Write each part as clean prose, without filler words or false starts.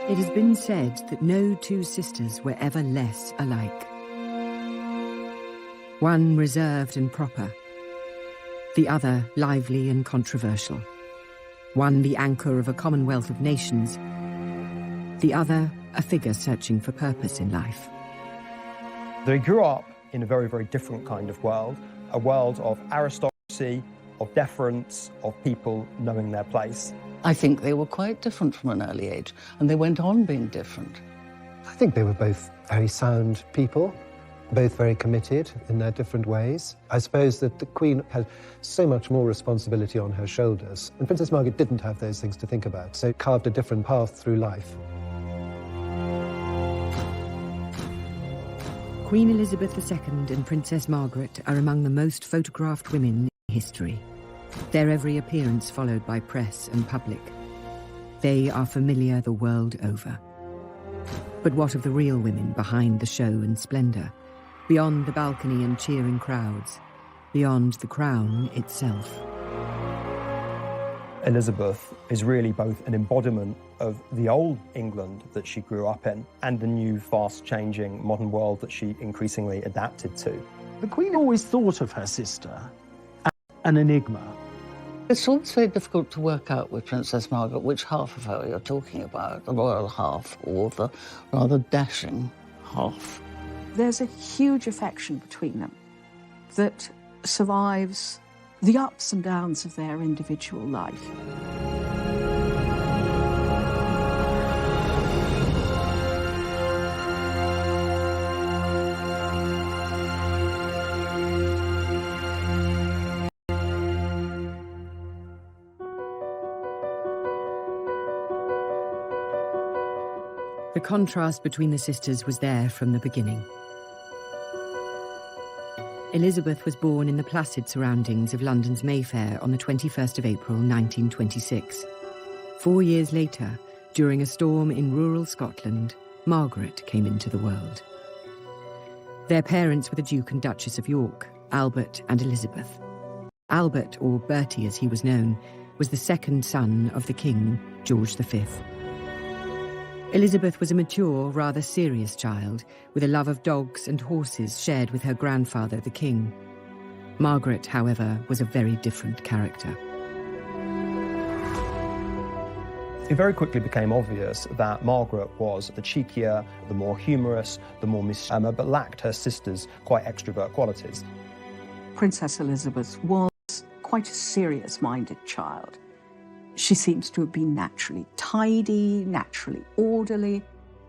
It has been said that no two sisters were ever less alike. One reserved and proper, the other lively and controversial. One the anchor of a commonwealth of nations, the other a figure searching for purpose in life. They grew up in a very, very different kind of world, a world of aristocracy, of deference, of people knowing their place. I think they were quite different from an early age, and they went on being different. I think they were both very sound people, both very committed in their different ways. I suppose that the Queen had so much more responsibility on her shoulders, and Princess Margaret didn't have those things to think about, so carved a different path through life. Queen Elizabeth II and Princess Margaret are among the most photographed women in history. Their every appearance followed by press and public. They are familiar the world over. But what of the real women behind the show and splendour? Beyond the balcony and cheering crowds, beyond the crown itself. Elizabeth is really both an embodiment of the old England that she grew up in and the new, fast-changing modern world that she increasingly adapted to. The Queen always thought of her sister as an enigma. It's always very difficult to work out with Princess Margaret which half of her you're talking about, the royal half or the rather dashing half. There's a huge affection between them that survives the ups and downs of their individual life. The contrast between the sisters was there from the beginning. Elizabeth was born in the placid surroundings of London's Mayfair on the 21st of April 1926. 4 years later, during a storm in rural Scotland, Margaret came into the world. Their parents were the Duke and Duchess of York, Albert and Elizabeth. Albert, or Bertie as he was known, was the second son of the King, George V. Elizabeth was a mature, rather serious child, with a love of dogs and horses shared with her grandfather, the King. Margaret, however, was a very different character. It very quickly became obvious that Margaret was the cheekier, the more humorous, the more mischievous, but lacked her sister's quite extrovert qualities. Princess Elizabeth was quite a serious-minded child. She seems to have been naturally tidy, naturally orderly.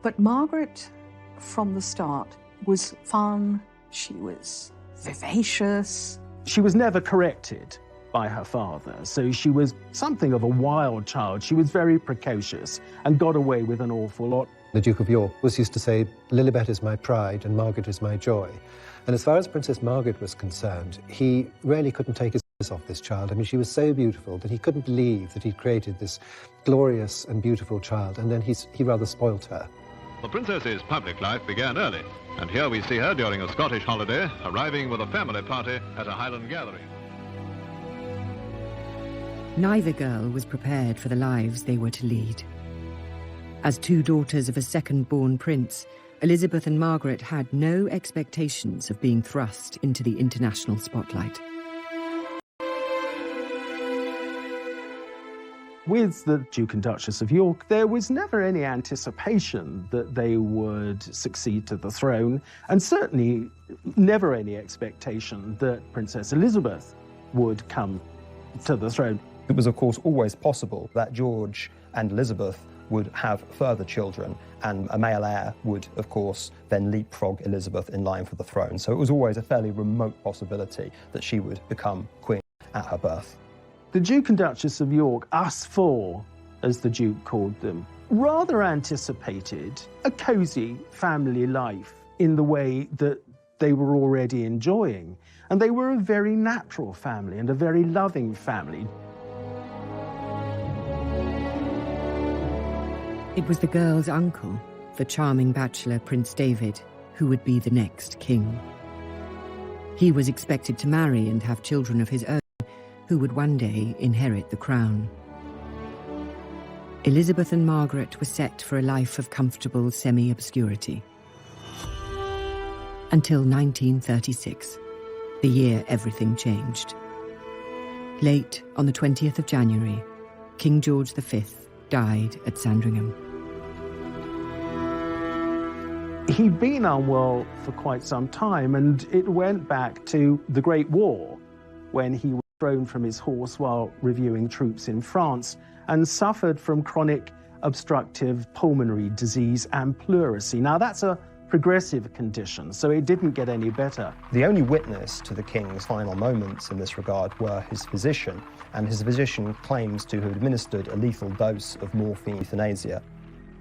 But Margaret, from the start, was fun, she was vivacious. She was never corrected by her father, so she was something of a wild child. She was very precocious and got away with an awful lot. The Duke of York was used to say, Lilibet is my pride and Margaret is my joy. And as far as Princess Margaret was concerned, he really couldn't take his eyes off this child. I mean, she was so beautiful that he couldn't believe that he'd created this glorious and beautiful child, and then he rather spoilt her. The princess's public life began early, and here we see her during a Scottish holiday, arriving with a family party at a Highland gathering. Neither girl was prepared for the lives they were to lead. As two daughters of a second-born prince, Elizabeth and Margaret had no expectations of being thrust into the international spotlight. With the Duke and Duchess of York, there was never any anticipation that they would succeed to the throne, and certainly never any expectation that Princess Elizabeth would come to the throne. It was, of course, always possible that George and Elizabeth would have further children, and a male heir would, of course, then leapfrog Elizabeth in line for the throne. So it was always a fairly remote possibility that she would become queen at her birth. The Duke and Duchess of York, us four, as the Duke called them, rather anticipated a cosy family life in the way that they were already enjoying. And they were a very natural family and a very loving family. It was the girl's uncle, the charming bachelor Prince David, who would be the next king. He was expected to marry and have children of his own, who would one day inherit the crown. Elizabeth and Margaret were set for a life of comfortable semi-obscurity. Until 1936, the year everything changed. Late on the 20th of January, King George V died at Sandringham. He'd been unwell for quite some time, and it went back to the Great War, when he was thrown from his horse while reviewing troops in France and suffered from chronic obstructive pulmonary disease and pleurisy. Now, that's a progressive condition, so it didn't get any better. The only witness to the king's final moments in this regard were his physician, and his physician claims to have administered a lethal dose of morphine euthanasia.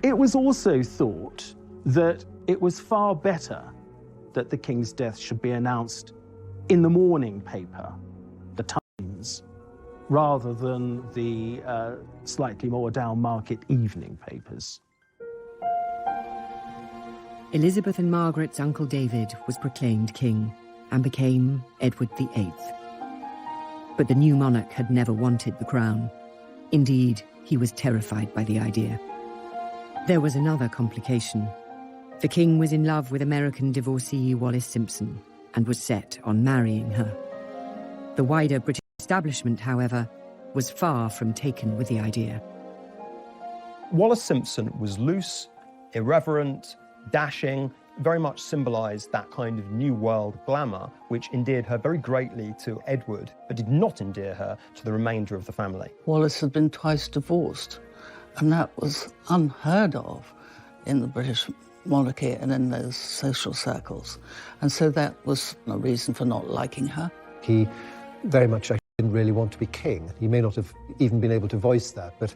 It was also thought that it was far better that the king's death should be announced in the morning paper, the Times, rather than the slightly more down-market evening papers. Elizabeth and Margaret's uncle David was proclaimed king and became Edward VIII. But the new monarch had never wanted the crown. Indeed, he was terrified by the idea. There was another complication. The king was in love with American divorcee Wallis Simpson and was set on marrying her. The wider British establishment, however, was far from taken with the idea. Wallis Simpson was loose, irreverent, dashing, very much symbolised that kind of New World glamour, which endeared her very greatly to Edward, but did not endear her to the remainder of the family. Wallis had been twice divorced, and that was unheard of in the British monarchy and in those social circles. And so that was a reason for not liking her. He very much didn't really want to be king. He may not have even been able to voice that, but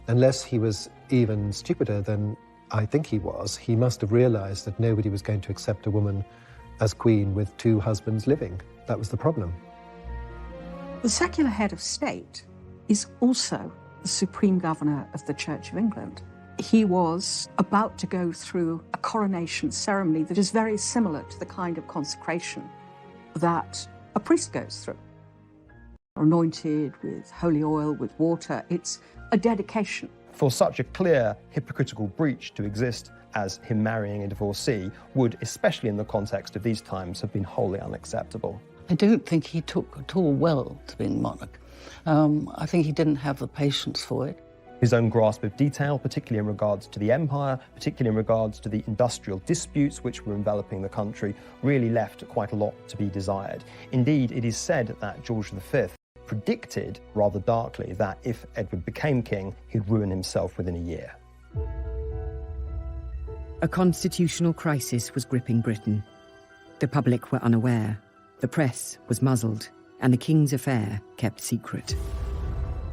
unless he was even stupider than I think he was, he must have realised that nobody was going to accept a woman as queen with two husbands living. That was the problem. The secular head of state is also the supreme governor of the Church of England. He was about to go through a coronation ceremony that is very similar to the kind of consecration that a priest goes through. Anointed with holy oil, with water, it's a dedication. For such a clear hypocritical breach to exist as him marrying a divorcee would, especially in the context of these times, have been wholly unacceptable. I don't think he took at all well to being monarch. I think he didn't have the patience for it. His own grasp of detail, particularly in regards to the empire, particularly in regards to the industrial disputes which were enveloping the country, really left quite a lot to be desired. Indeed, it is said that George V predicted, rather darkly, that if Edward became king, he'd ruin himself within a year. A constitutional crisis was gripping Britain. The public were unaware, the press was muzzled, and the king's affair kept secret.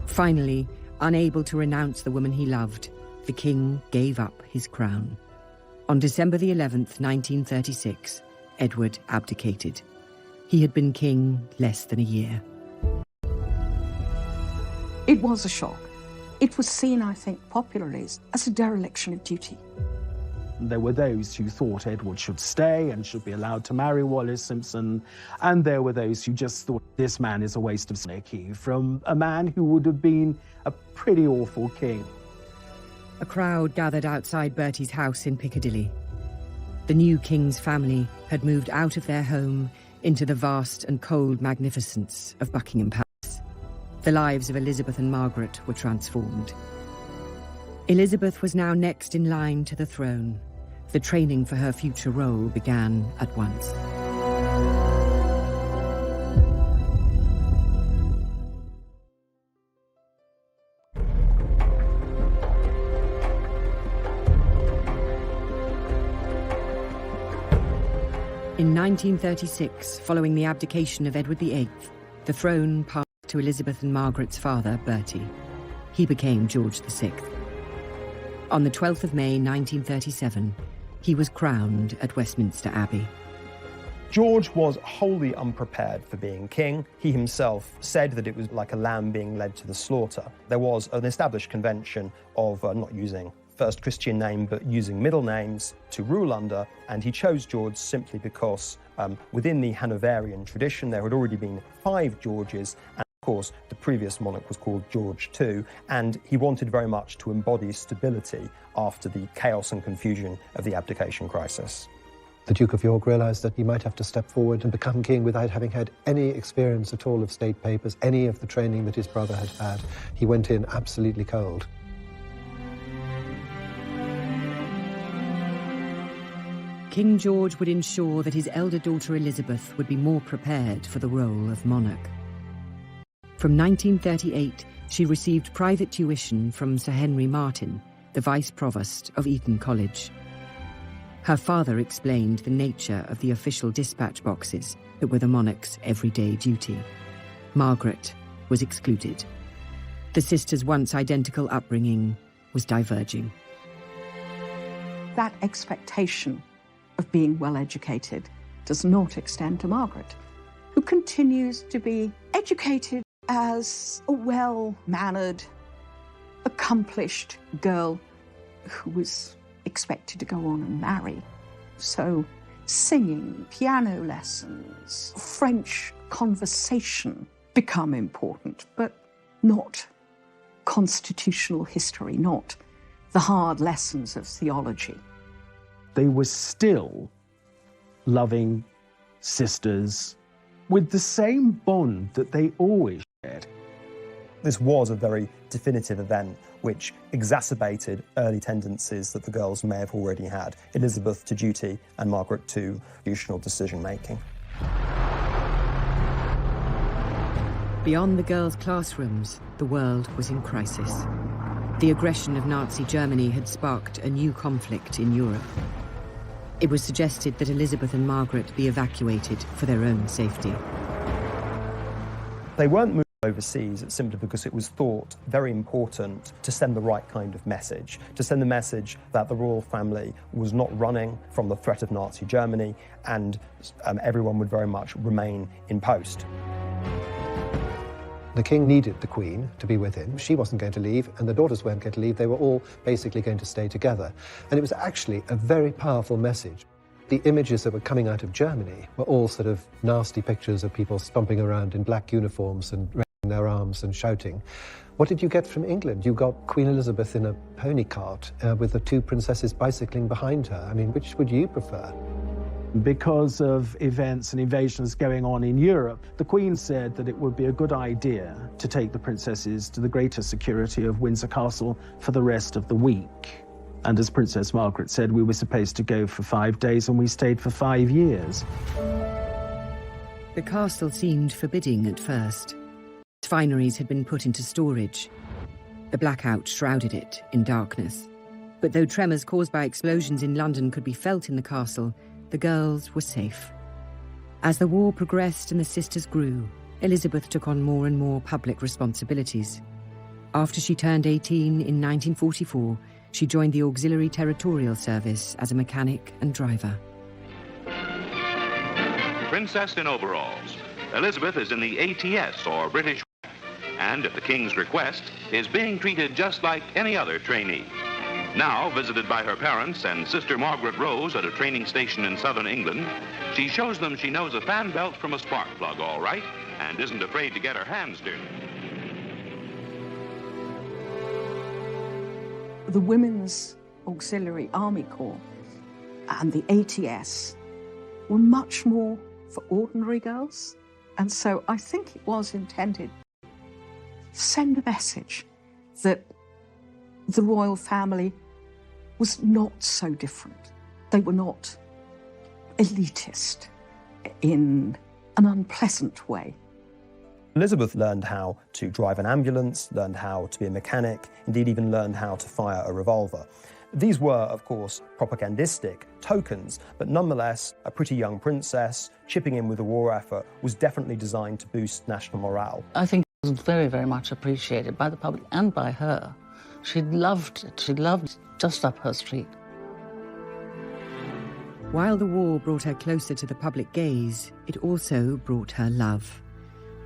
Finally, unable to renounce the woman he loved, the king gave up his crown. On December the 11th, 1936, Edward abdicated. He had been king less than a year. It was a shock. It was seen, I think, popularly as a dereliction of duty. There were those who thought Edward should stay and should be allowed to marry Wallis Simpson, and there were those who just thought this man is a waste of monarchy from a man who would have been a pretty awful king. A crowd gathered outside Bertie's house in Piccadilly. The new king's family had moved out of their home into the vast and cold magnificence of Buckingham Palace. The lives of Elizabeth and Margaret were transformed. Elizabeth was now next in line to the throne. The training for her future role began at once. In 1936, following the abdication of Edward VIII, the throne passed to Elizabeth and Margaret's father, Bertie. He became George VI. On the 12th of May 1937, he was crowned at Westminster Abbey. George was wholly unprepared for being king. He himself said that it was like a lamb being led to the slaughter. There was an established convention of not using first Christian name, but using middle names to rule under, and he chose George simply because within the Hanoverian tradition there had already been 5 Georges, and course, the previous monarch was called George II, and he wanted very much to embody stability after the chaos and confusion of the abdication crisis. The Duke of York realised that he might have to step forward and become king without having had any experience at all of state papers, any of the training that his brother had had. He went in absolutely cold. King George would ensure that his elder daughter Elizabeth would be more prepared for the role of monarch. From 1938, she received private tuition from Sir Henry Martin, the Vice Provost of Eton College. Her father explained the nature of the official dispatch boxes that were the monarch's everyday duty. Margaret was excluded. The sisters' once identical upbringing was diverging. That expectation of being well educated does not extend to Margaret, who continues to be educated as a well-mannered, accomplished girl who was expected to go on and marry. So singing, piano lessons, French conversation become important, but not constitutional history, not the hard lessons of theology. They were still loving sisters with the same bond that they always shared. This was a very definitive event which exacerbated early tendencies that the girls may have already had, Elizabeth to duty and Margaret to constitutional decision-making. Beyond the girls' classrooms, the world was in crisis. The aggression of Nazi Germany had sparked a new conflict in Europe. It was suggested that Elizabeth and Margaret be evacuated for their own safety. They weren't moved overseas simply because it was thought very important to send the right kind of message, to send the message that the royal family was not running from the threat of Nazi Germany and everyone would very much remain in post. The king needed the Queen to be with him. She wasn't going to leave, and the daughters weren't going to leave. They were all basically going to stay together. And it was actually a very powerful message. The images that were coming out of Germany were all sort of nasty pictures of people stomping around in black uniforms and raising their arms and shouting. What did you get from England? You got Queen Elizabeth in a pony cart with the two princesses bicycling behind her. I mean, which would you prefer? Because of events and invasions going on in Europe, the Queen said that it would be a good idea to take the princesses to the greater security of Windsor Castle for the rest of the week. And as Princess Margaret said, we were supposed to go for 5 days and we stayed for 5 years. The castle seemed forbidding at first. Its fineries had been put into storage. The blackout shrouded it in darkness. But though tremors caused by explosions in London could be felt in the castle, the girls were safe. As the war progressed and the sisters grew, Elizabeth took on more and more public responsibilities. After she turned 18 in 1944, she joined the Auxiliary Territorial Service as a mechanic and driver. Princess in overalls. Elizabeth is in the ATS, or British, and at the King's request, is being treated just like any other trainee. Now, visited by her parents and sister Margaret Rose at a training station in southern England, she shows them she knows a fan belt from a spark plug all right and isn't afraid to get her hands dirty. The Women's Auxiliary Army Corps and the ATS were much more for ordinary girls. And so I think it was intended to send a message that the royal family was not so different. They were not elitist in an unpleasant way. Elizabeth learned how to drive an ambulance, learned how to be a mechanic, indeed even learned how to fire a revolver. These were, of course, propagandistic tokens, but nonetheless, a pretty young princess chipping in with the war effort was definitely designed to boost national morale. I think it was very, very much appreciated by the public and by her. She loved it. She loved it just up her street. While the war brought her closer to the public gaze, it also brought her love.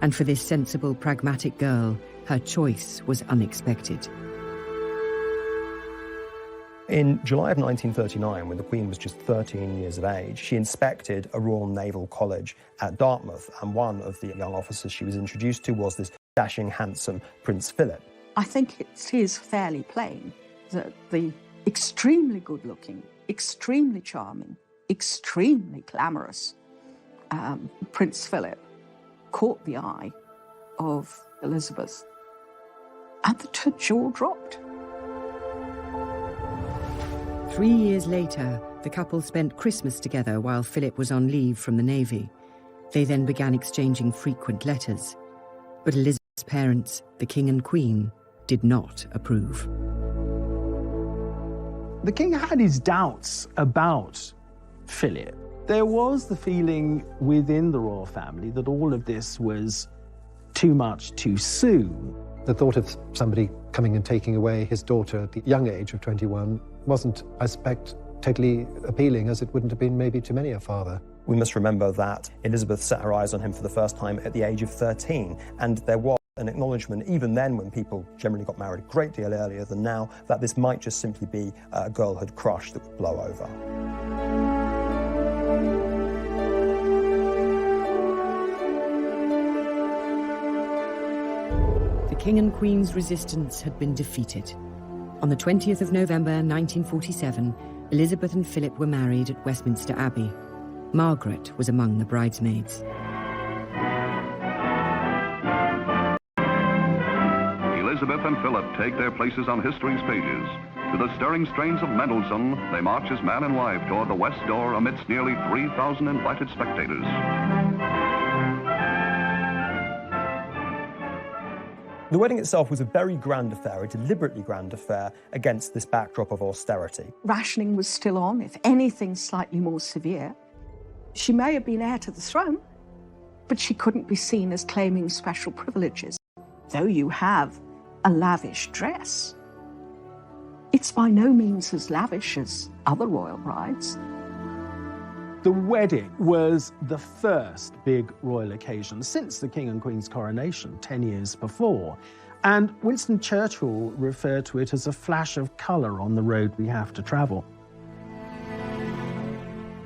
And for this sensible, pragmatic girl, her choice was unexpected. In July of 1939, when the Queen was just 13 years of age, she inspected a Royal Naval College at Dartmouth, and one of the young officers she was introduced to was this dashing, handsome Prince Philip. I think it is fairly plain that the extremely good-looking, extremely charming, extremely glamorous Prince Philip caught the eye of Elizabeth, and that her jaw dropped. 3 years later, the couple spent Christmas together while Philip was on leave from the Navy. They then began exchanging frequent letters. But Elizabeth's parents, the King and Queen, did not approve. The king had his doubts about Philip. There was the feeling within the royal family that all of this was too much too soon. The thought of somebody coming and taking away his daughter at the young age of 21 wasn't, I suspect, totally appealing, as it wouldn't have been maybe to many a father. We must remember that Elizabeth set her eyes on him for the first time at the age of 13, and there was an acknowledgement, even then when people generally got married a great deal earlier than now, that this might just simply be a girlhood crush that would blow over. The King and Queen's resistance had been defeated. On the 20th of November 1947, Elizabeth and Philip were married at Westminster Abbey. Margaret was among the bridesmaids. Elizabeth and Philip take their places on history's pages. To the stirring strains of Mendelssohn, they march as man and wife toward the west door amidst nearly 3,000 invited spectators. The wedding itself was a very grand affair, a deliberately grand affair against this backdrop of austerity. Rationing was still on, if anything slightly more severe. She may have been heir to the throne, but she couldn't be seen as claiming special privileges. Though you have a lavish dress, it's by no means as lavish as other royal brides. The wedding was the first big royal occasion since the King and Queen's coronation 10 years before. And Winston Churchill referred to it as a flash of colour on the road we have to travel.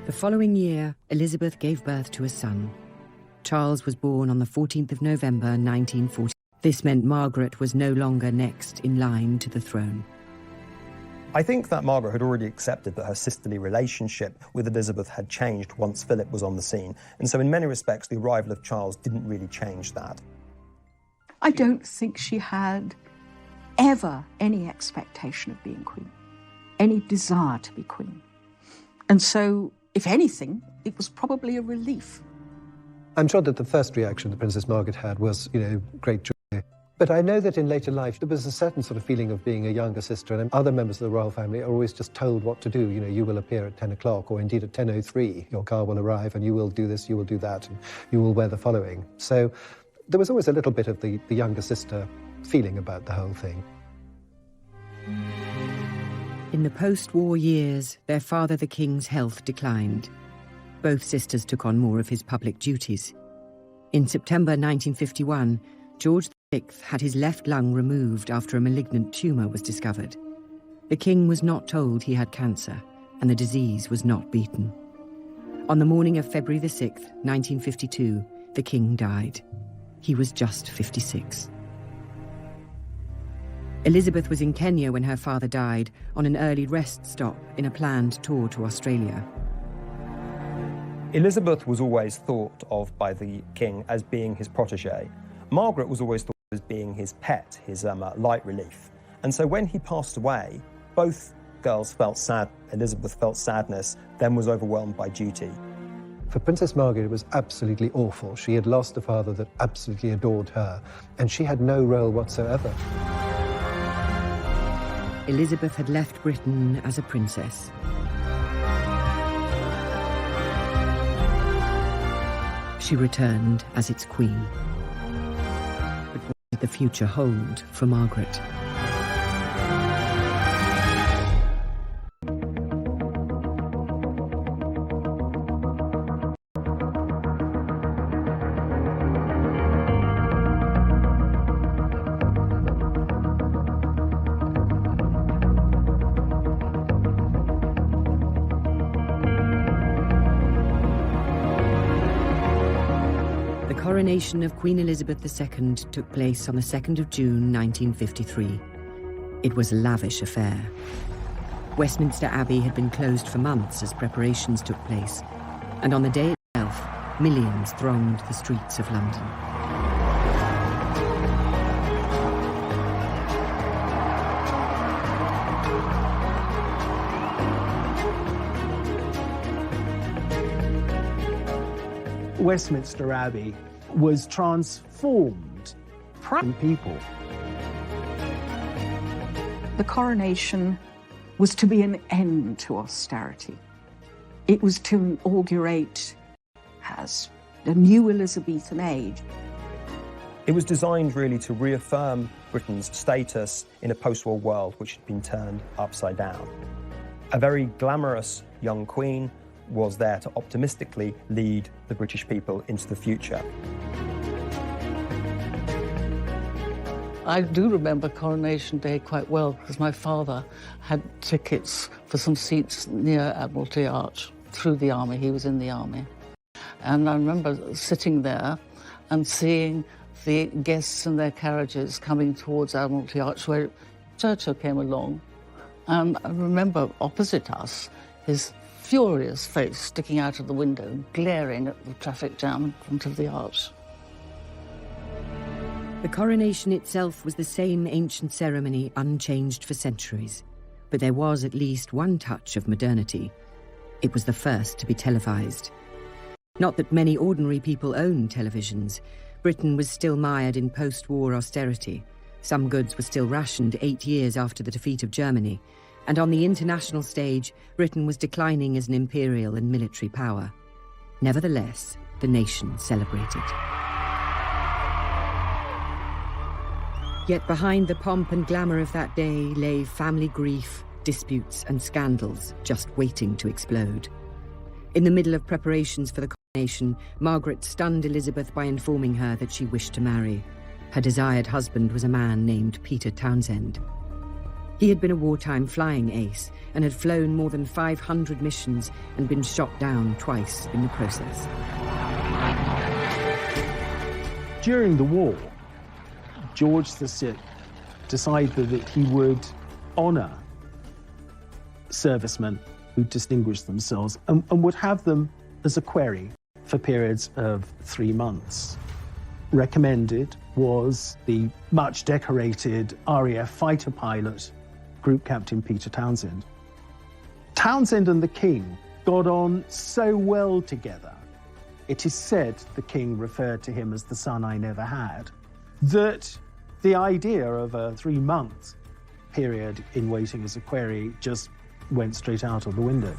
The following year, Elizabeth gave birth to a son. Charles was born on the 14th of November 1940. This meant Margaret was no longer next in line to the throne. I think that Margaret had already accepted that her sisterly relationship with Elizabeth had changed once Philip was on the scene, and so in many respects the arrival of Charles didn't really change that. I don't think she had ever any expectation of being queen, any desire to be queen. And so, if anything, it was probably a relief. I'm sure that the first reaction that Princess Margaret had was, great joy. But I know that in later life there was a certain sort of feeling of being a younger sister, and other members of the royal family are always just told what to do. You will appear at 10 o'clock, or indeed at 10:03, your car will arrive, and you will do this, you will do that, and you will wear the following. So there was always a little bit of the younger sister feeling about the whole thing. In the post-war years, their father, the King's health declined. Both sisters took on more of his public duties. In September 1951, George VI had his left lung removed after a malignant tumour was discovered. The King was not told he had cancer, and the disease was not beaten. On the morning of February the 6th, 1952, the King died. He was just 56. Elizabeth was in Kenya when her father died, on an early rest stop in a planned tour to Australia. Elizabeth was always thought of by the King as being his protégé. Margaret was always thought of as being his pet, his light relief. And so when he passed away, both girls felt sad. Elizabeth felt sadness, then was overwhelmed by duty. For Princess Margaret, it was absolutely awful. She had lost a father that absolutely adored her, and she had no role whatsoever. Elizabeth had left Britain as a princess. She returned as its queen. But what did the future hold for Margaret? coronation of Queen Elizabeth II took place on the 2nd of June 1953. It was a lavish affair. Westminster Abbey had been closed for months as preparations took place, and on the day itself, millions thronged the streets of London. Westminster Abbey was transformed. Proud people. The coronation was to be an end to austerity. It was to inaugurate as the new Elizabethan age. It was designed really to reaffirm Britain's status in a post-war world which had been turned upside down. A very glamorous young queen was there to optimistically lead the British people into the future. I do remember Coronation Day quite well because my father had tickets for some seats near Admiralty Arch through the army. He was in the army. And I remember sitting there and seeing the guests in their carriages coming towards Admiralty Arch where Churchill came along. And I remember opposite us his furious face sticking out of the window, glaring at the traffic jam in front of the arch. The coronation itself was the same ancient ceremony unchanged for centuries, but there was at least one touch of modernity. It was the first to be televised. Not that many ordinary people owned televisions. Britain was still mired in post-war austerity. Some goods were still rationed 8 years after the defeat of Germany, and on the international stage, Britain was declining as an imperial and military power. Nevertheless, the nation celebrated. Yet behind the pomp and glamour of that day lay family grief, disputes and scandals just waiting to explode. In the middle of preparations for the coronation, Margaret stunned Elizabeth by informing her that she wished to marry. Her desired husband was a man named Peter Townsend. He had been a wartime flying ace and had flown more than 500 missions and been shot down twice in the process. During the war, George VI decided that he would honour servicemen who distinguished themselves and would have them as a query for periods of 3 months. Recommended was the much decorated RAF fighter pilot, Group Captain Peter Townsend. Townsend and the King got on so well together. It is said the King referred to him as the son I never had, that the idea of a 3-month period in waiting as a query just went straight out of the window.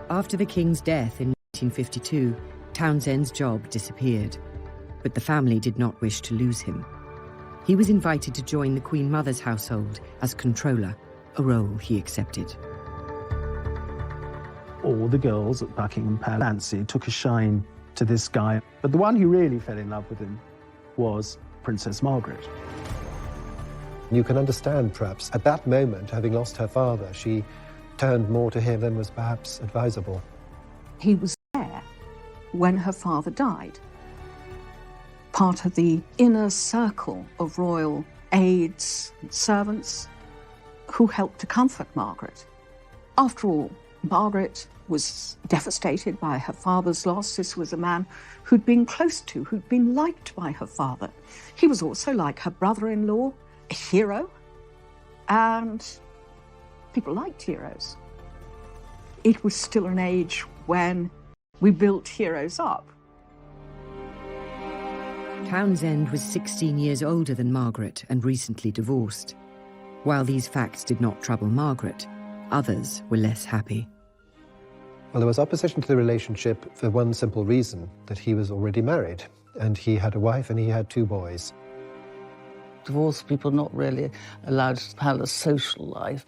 After the King's death in 1952, Townsend's job disappeared, but the family did not wish to lose him. He was invited to join the Queen Mother's household as controller, a role he accepted. All the girls at Buckingham Palace took a shine to this guy, but the one who really fell in love with him was Princess Margaret. You can understand, perhaps, at that moment, having lost her father, she turned more to him than was perhaps advisable. He was there when her father died. Part of the inner circle of royal aides and servants who helped to comfort Margaret. After all, Margaret was devastated by her father's loss. This was a man who'd been close to, who'd been liked by her father. He was also, like her brother-in-law, a hero, and people liked heroes. It was still an age when we built heroes up. Townsend was 16 years older than Margaret and recently divorced. While these facts did not trouble Margaret, others were less happy. Well, there was opposition to the relationship for one simple reason, that he was already married, and he had a wife and he had 2 boys. Divorced people not really allowed to have a social life.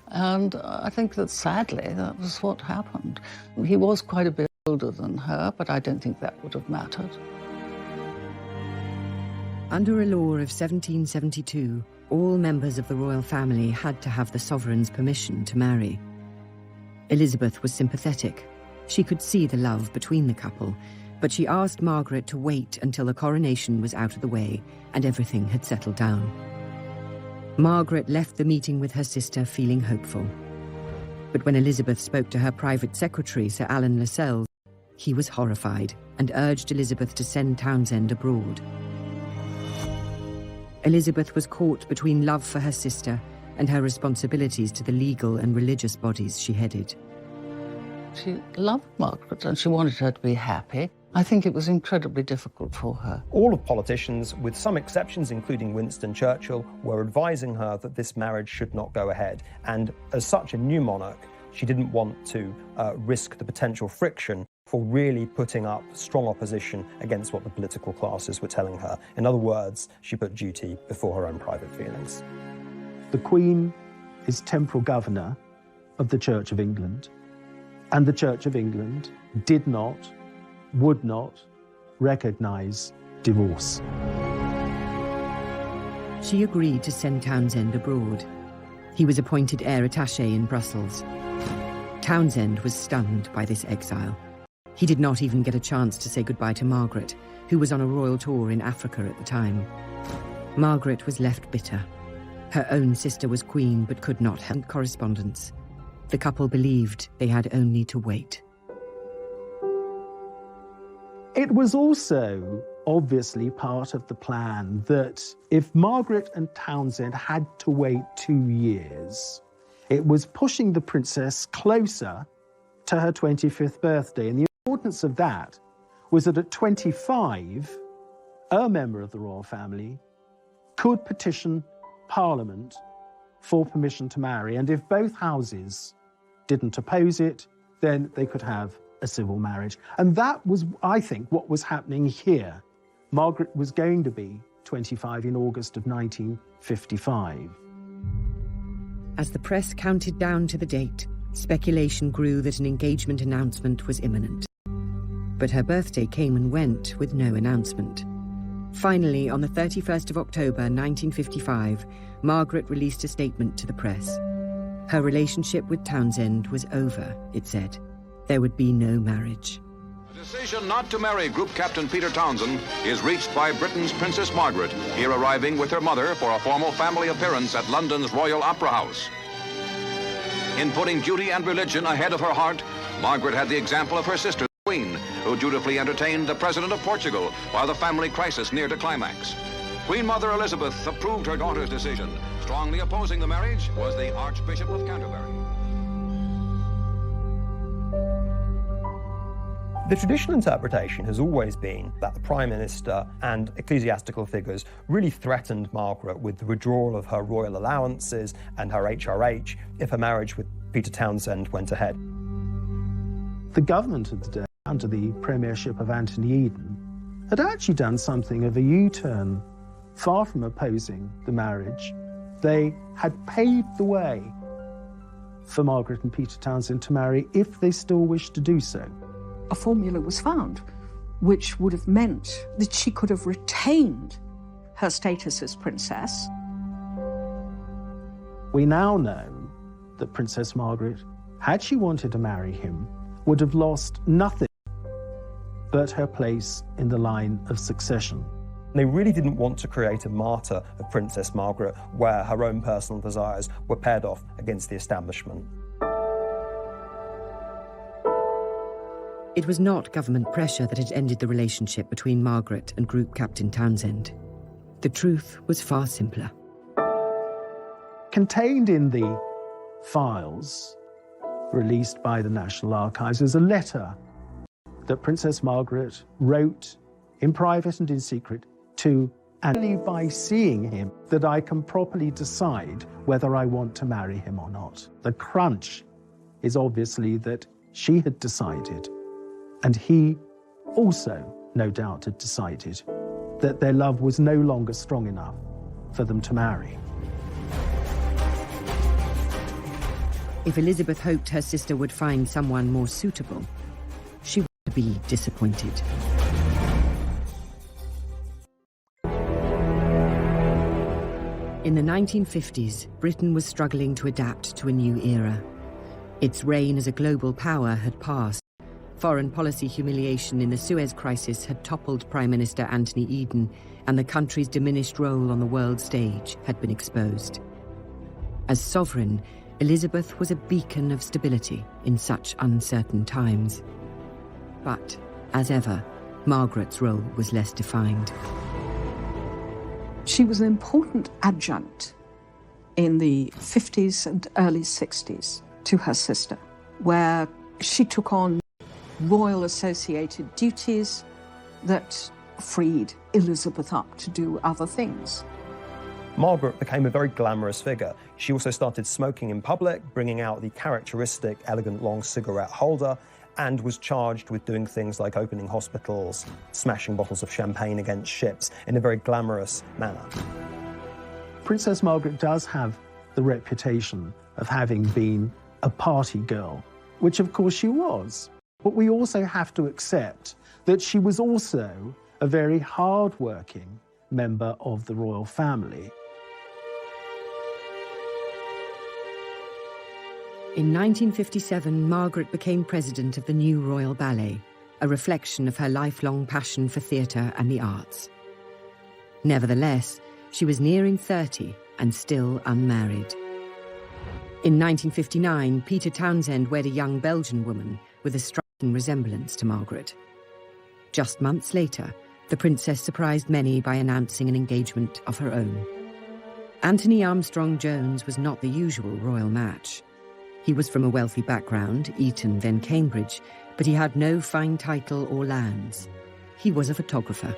And I think that sadly, that was what happened. He was quite a bit older than her, but I don't think that would have mattered. Under a law of 1772, all members of the royal family had to have the sovereign's permission to marry. Elizabeth was sympathetic. She could see the love between the couple, But she asked Margaret to wait until the coronation was out of the way and everything had settled down. Margaret left the meeting with her sister feeling hopeful. But when Elizabeth spoke to her private secretary, Sir Alan Lascelles, he was horrified and urged Elizabeth to send Townsend abroad. Elizabeth was caught between love for her sister and her responsibilities to the legal and religious bodies she headed. She loved Margaret and she wanted her to be happy. I think it was incredibly difficult for her. All of politicians, with some exceptions including Winston Churchill, were advising her that this marriage should not go ahead. And as such a new monarch, she didn't want to risk the potential friction for really putting up strong opposition against what the political classes were telling her. In other words, she put duty before her own private feelings. The Queen is temporal governor of the Church of England, and the Church of England did not, would not recognise divorce. She agreed to send Townsend abroad. He was appointed heir attaché in Brussels. Townsend was stunned by this exile. He did not even get a chance to say goodbye to Margaret, who was on a royal tour in Africa at the time. Margaret was left bitter. Her own sister was queen but could not have correspondence. The couple believed they had only to wait. It was also obviously part of the plan that if Margaret and Townsend had to wait 2 years, it was pushing the princess closer to her 25th birthday. And the importance of that was that at 25, a member of the royal family could petition Parliament for permission to marry. And if both houses didn't oppose it, then they could have a civil marriage. And that was, I think, what was happening here. Margaret was going to be 25 in August of 1955. As the press counted down to the date, speculation grew that an engagement announcement was imminent. But her birthday came and went with no announcement. Finally, on the 31st of October 1955, Margaret released a statement to the press. Her relationship with Townsend was over, it said. There would be no marriage. The decision not to marry Group Captain Peter Townsend is reached by Britain's Princess Margaret, here arriving with her mother for a formal family appearance at London's Royal Opera House. In putting duty and religion ahead of her heart, Margaret had the example of her sister, the Queen, who dutifully entertained the President of Portugal while the family crisis neared a climax. Queen Mother Elizabeth approved her daughter's decision. Strongly opposing the marriage was the Archbishop of Canterbury. The traditional interpretation has always been that the Prime Minister and ecclesiastical figures really threatened Margaret with the withdrawal of her royal allowances and her HRH if her marriage with Peter Townsend went ahead. The government of the day, under the premiership of Anthony Eden, had actually done something of a U-turn. Far from opposing the marriage, they had paved the way for Margaret and Peter Townsend to marry if they still wished to do so. A formula was found, which would have meant that she could have retained her status as princess. We now know that Princess Margaret, had she wanted to marry him, would have lost nothing but her place in the line of succession. They really didn't want to create a martyr of Princess Margaret where her own personal desires were paired off against the establishment. It was not government pressure that had ended the relationship between Margaret and Group Captain Townsend. The truth was far simpler. Contained in the files released by the National Archives is a letter that Princess Margaret wrote in private and in secret to, and only by seeing him that I can properly decide whether I want to marry him or not. The crunch is obviously that she had decided, and he also, no doubt, had decided that their love was no longer strong enough for them to marry. If Elizabeth hoped her sister would find someone more suitable, she would be disappointed. In the 1950s, Britain was struggling to adapt to a new era. Its reign as a global power had passed, Foreign policy humiliation in the Suez Crisis had toppled Prime Minister Anthony Eden, and the country's diminished role on the world stage had been exposed. As sovereign, Elizabeth was a beacon of stability in such uncertain times. But, as ever, Margaret's role was less defined. She was an important adjunct in the 50s and early 60s to her sister, where she took on royal associated duties that freed Elizabeth up to do other things. Margaret became a very glamorous figure. She also started smoking in public, bringing out the characteristic elegant long cigarette holder, and was charged with doing things like opening hospitals, smashing bottles of champagne against ships in a very glamorous manner. Princess Margaret does have the reputation of having been a party girl, which of course she was. But we also have to accept that she was also a very hard-working member of the royal family. In 1957, Margaret became president of the new Royal Ballet, a reflection of her lifelong passion for theatre and the arts. Nevertheless, she was nearing 30 and still unmarried. In 1959, Peter Townsend wed a young Belgian woman with a striking resemblance to Margaret. Just months later, the princess surprised many by announcing an engagement of her own. Anthony Armstrong-Jones was not the usual royal match. He was from a wealthy background, Eton then Cambridge, but he had no fine title or lands. He was a photographer.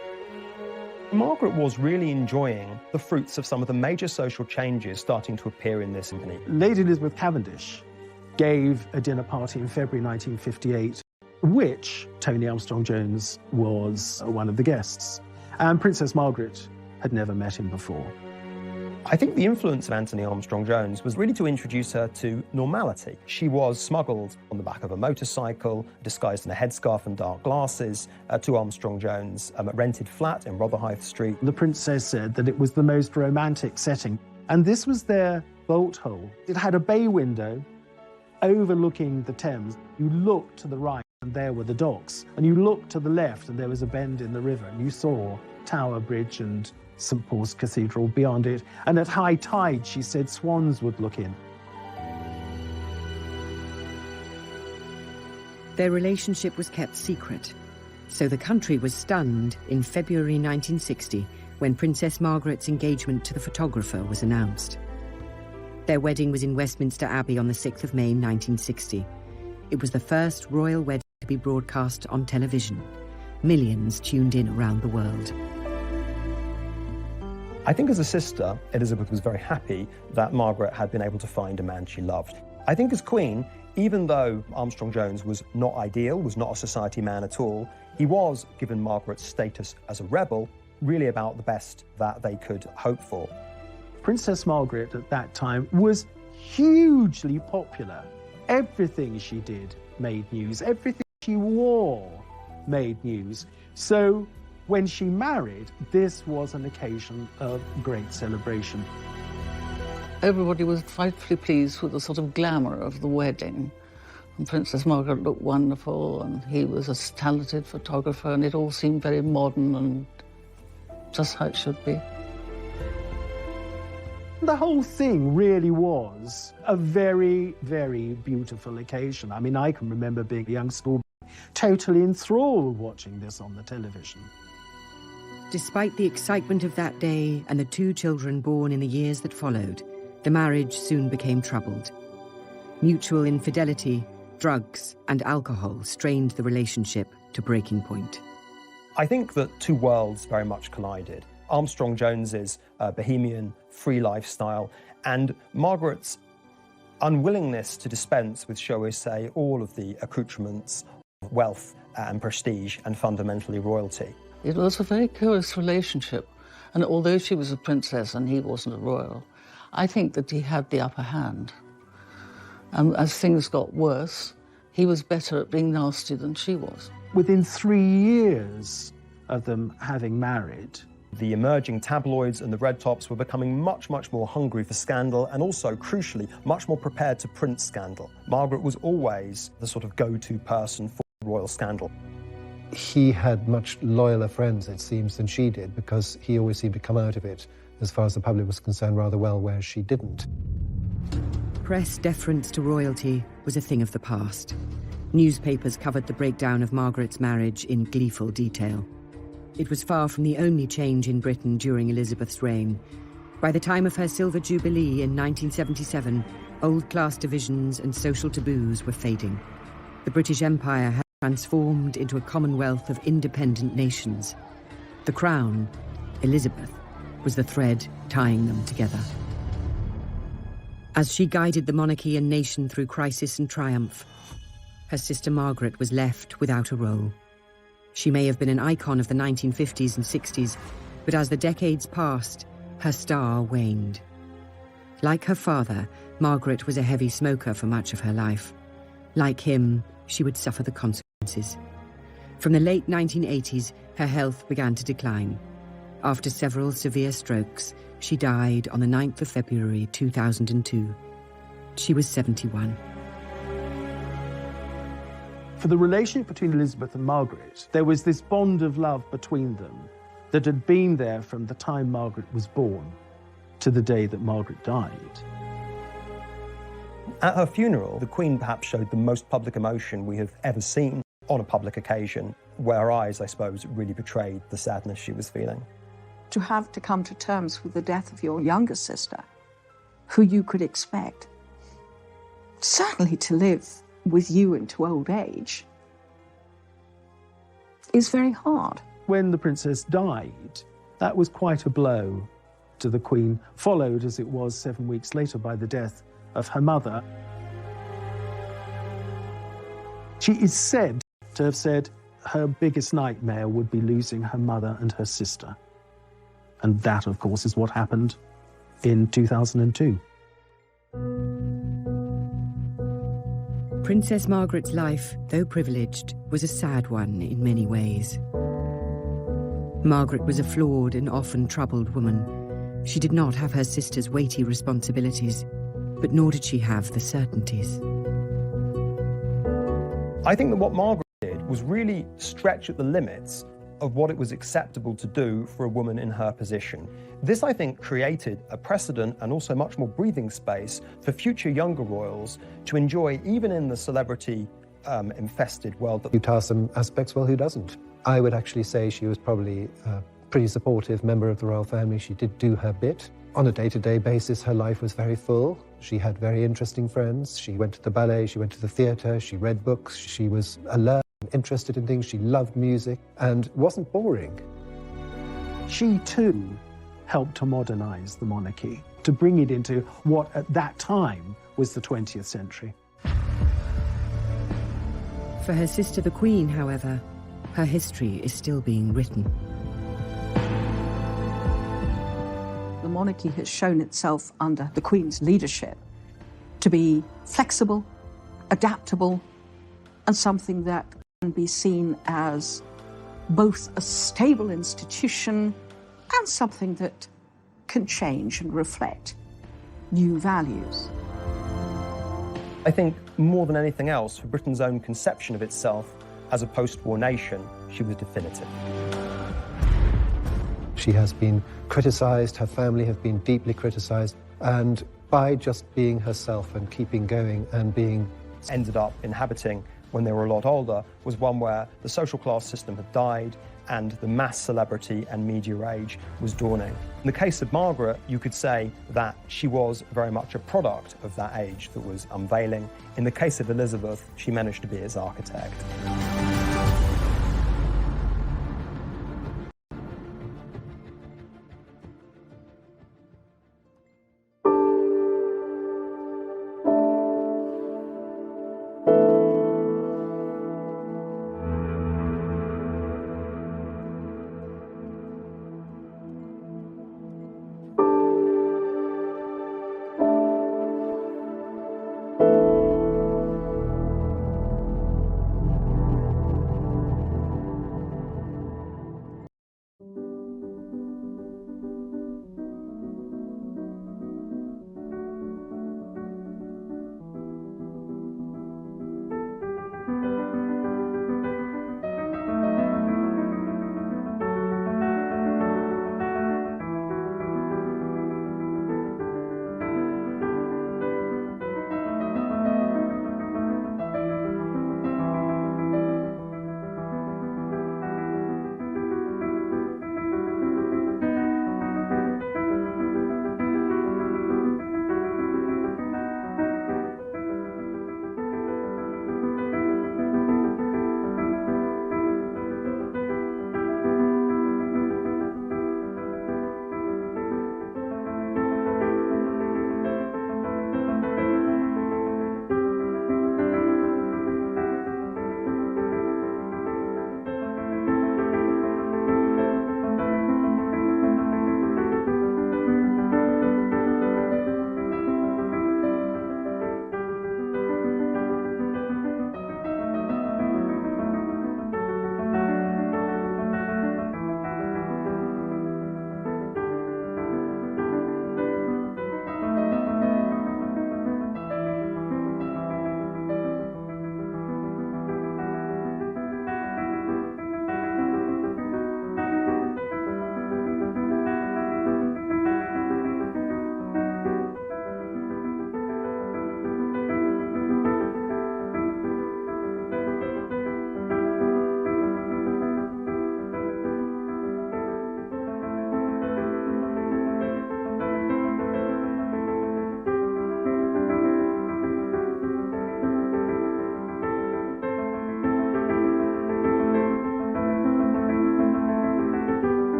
Margaret was really enjoying the fruits of some of the major social changes starting to appear in this company. Lady Elizabeth Cavendish gave a dinner party in February 1958, which Tony Armstrong-Jones was one of the guests. And Princess Margaret had never met him before. I think the influence of Anthony Armstrong-Jones was really to introduce her to normality. She was smuggled on the back of a motorcycle, disguised in a headscarf and dark glasses, to Armstrong-Jones' rented flat in Rotherhithe Street. The princess said that it was the most romantic setting, and this was their bolt hole. It had a bay window overlooking the Thames. You looked to the right, and there were the docks, and you looked to the left, and there was a bend in the river, and you saw Tower Bridge and St Paul's Cathedral beyond it, and at high tide, she said, swans would look in. Their relationship was kept secret, so the country was stunned in February 1960 when Princess Margaret's engagement to the photographer was announced. Their wedding was in Westminster Abbey on the 6th of May 1960. It was the first royal wedding to be broadcast on television. Millions tuned in around the world. I think as a sister, Elizabeth was very happy that Margaret had been able to find a man she loved. I think as Queen, even though Armstrong-Jones was not ideal, was not a society man at all, he was, given Margaret's status as a rebel, really about the best that they could hope for. Princess Margaret at that time was hugely popular. Everything she did made news. Everything she wore made news. So when she married, this was an occasion of great celebration. Everybody was frightfully pleased with the sort of glamour of the wedding. And Princess Margaret looked wonderful, and he was a talented photographer, and it all seemed very modern and just how it should be. The whole thing really was a very, very beautiful occasion. I mean, I can remember being a young schoolboy, totally enthralled watching this on the television. Despite the excitement of that day and the 2 children born in the years that followed, the marriage soon became troubled. Mutual infidelity, drugs, and alcohol strained the relationship to breaking point. I think that 2 worlds very much collided. Armstrong-Jones's bohemian, free lifestyle, and Margaret's unwillingness to dispense with, shall we say, all of the accoutrements of wealth and prestige and fundamentally royalty. It was a very curious relationship, and although she was a princess and he wasn't a royal, I think that he had the upper hand. And as things got worse, he was better at being nasty than she was. Within 3 years of them having married, the emerging tabloids and the red tops were becoming much, much more hungry for scandal and also, crucially, much more prepared to print scandal. Margaret was always the sort of go-to person for royal scandal. He had much loyaler friends, it seems, than she did, because he always seemed to come out of it, as far as the public was concerned, rather well, whereas she didn't. Press deference to royalty was a thing of the past. Newspapers covered the breakdown of Margaret's marriage in gleeful detail. It was far from the only change in Britain during Elizabeth's reign. By the time of her Silver Jubilee in 1977, old-class divisions and social taboos were fading. The British Empire had transformed into a commonwealth of independent nations. The crown, Elizabeth, was the thread tying them together. As she guided the monarchy and nation through crisis and triumph, her sister Margaret was left without a role. She may have been an icon of the 1950s and 60s, but as the decades passed, her star waned. Like her father, Margaret was a heavy smoker for much of her life. Like him, she would suffer the consequences. From the late 1980s, her health began to decline. After several severe strokes, she died on the 9th of February 2002. She was 71. For the relationship between Elizabeth and Margaret, there was this bond of love between them that had been there from the time Margaret was born to the day that Margaret died. At her funeral, the Queen perhaps showed the most public emotion we have ever seen on a public occasion, where her eyes, I suppose, really betrayed the sadness she was feeling. To have to come to terms with the death of your younger sister, who you could expect, certainly to live with you into old age, is very hard. When the princess died, that was quite a blow to the Queen, followed, as it was 7 weeks later, by the death of her mother. She is said to have said her biggest nightmare would be losing her mother and her sister. And that, of course, is what happened in 2002. Princess Margaret's life, though privileged, was a sad one in many ways. Margaret was a flawed and often troubled woman. She did not have her sister's weighty responsibilities, but nor did she have the certainties. I think that what Margaret did was really stretch at the limits of what it was acceptable to do for a woman in her position. This, I think, created a precedent and also much more breathing space for future younger royals to enjoy, even in the celebrity-infested world. You task some aspects, well, who doesn't? I would actually say she was probably a pretty supportive member of the royal family. She did do her bit. On a day-to-day basis, her life was very full. She had very interesting friends. She went to the ballet, she went to the theatre, she read books, she was alert, interested in things, she loved music, and wasn't boring. She, too, helped to modernise the monarchy, to bring it into what, at that time, was the 20th century. For her sister, the Queen, however, her history is still being written. The monarchy has shown itself under the Queen's leadership to be flexible, adaptable, and something that can be seen as both a stable institution and something that can change and reflect new values. I think more than anything else, for Britain's own conception of itself as a post-war nation, she was definitive. She has been criticised, her family have been deeply criticised, and by just being herself and keeping going and being... ended up inhabiting when they were a lot older was one where the social class system had died and the mass celebrity and media age was dawning. In the case of Margaret, you could say that she was very much a product of that age that was unveiling. In the case of Elizabeth, she managed to be its architect.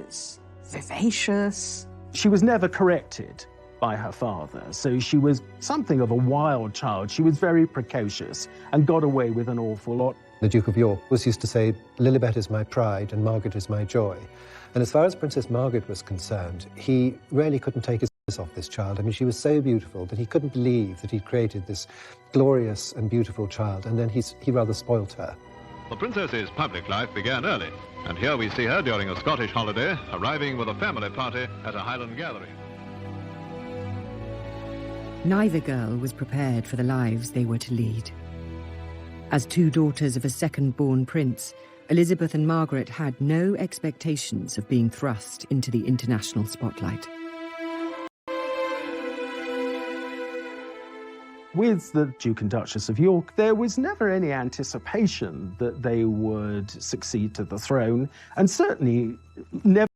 was vivacious. She was never corrected by her father, so she was something of a wild child. She was very precocious and got away with an awful lot. The Duke of York was used to say, Lilibet is my pride and Margaret is my joy. And as far as Princess Margaret was concerned, he really couldn't take his eyes off this child. I mean, she was so beautiful that he couldn't believe that he'd created this glorious and beautiful child, and then he rather spoilt her. The princess's public life began early, and here we see her during a Scottish holiday, arriving with a family party at a Highland gathering. Neither girl was prepared for the lives they were to lead. As two daughters of a second-born prince, Elizabeth and Margaret had no expectations of being thrust into the international spotlight. With the Duke and Duchess of York, there was never any anticipation that they would succeed to the throne, and certainly never